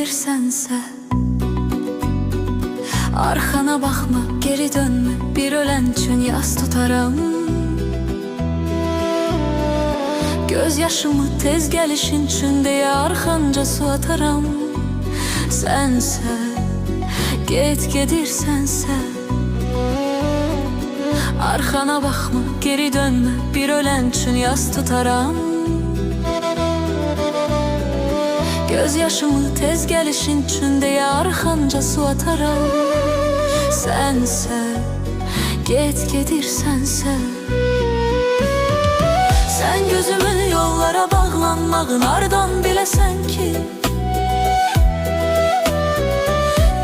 gedirsənsə, arxana baxma, geri dönmə, bir ölən üçün yas tutaram. Göz yaşımı tez gəlişin üçün deyə arxanca su ataram. Sənsə, gedirsənsə, arxana baxma, geri dönmə, bir ölən üçün yas tutaram. Göz yaşımı tez gəlişin üçün deyə arxanca su ataram. Sənsə, gedirsənsə, sən gözümün yollara bağlanmağın ardan biləsən ki,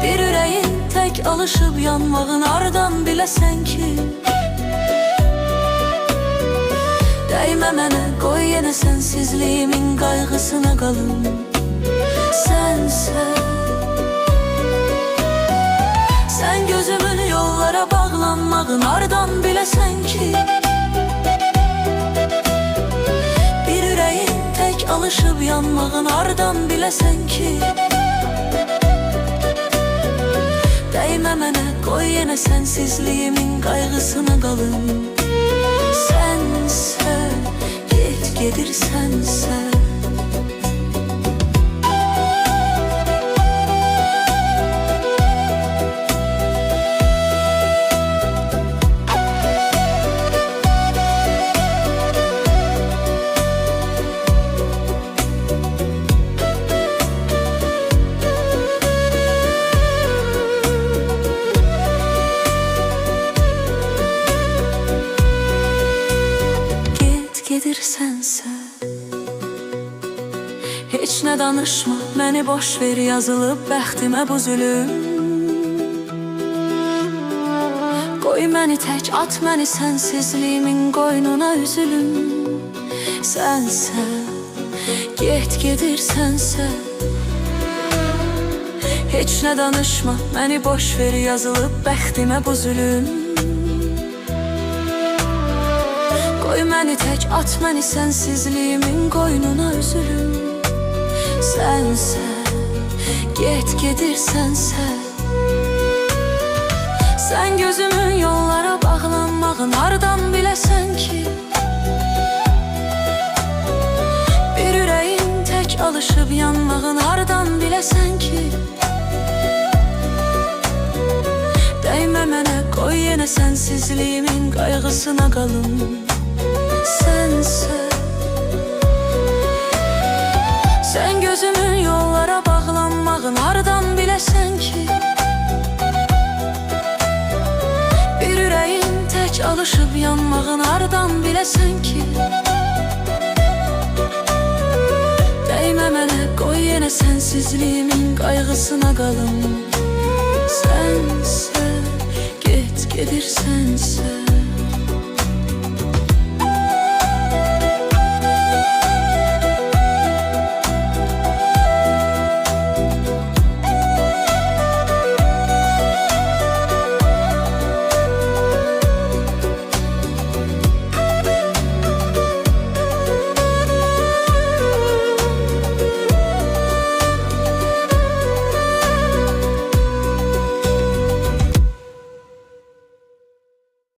bir ürəyin tək alışıb yanmağın ardan biləsən ki, dəymə mənə, qoy yenə sənsizliyimin qayğısına qalım. Sənsə, sən gözümün yollara bağlanmağın ardan biləsən ki, bir ürəyin tək alışıb yanmağın ardan biləsən ki, dəymə mənə, qoy yenə sənsizliyimin qayğısına qalım. Sənsə, gedirsənsə, gedirsənsə, heç nə danışma, məni boş ver, yazılıb bəxtimə bu zülüm. Qoy məni tək, at məni sənsizliyimin qoynuna üzülüm. Sənsə, gedirsənsə, heç nə danışma, məni boş ver, yazılıb bəxtimə bu zülüm. Qoy məni tək, at məni sənsizliyimin qoynuna üzülüm. Sənsə, gedirsənsə, sən gözümün yollara bağlanmağın ardan biləsən ki, bir ürəyin tək alışıb yanmağın ardan biləsən ki, dəymə mənə, qoy yenə sənsizliyimin qayğısına qalım. Sənsə, sən gözümün yollara bağlanmağın ardan biləsən ki, bir ürəyin tək alışıb yanmağın ardan biləsən ki, dəymə mənə, qoy yenə sənsizliyimin qayğısına qalım. Sənsə, gedirsənsə.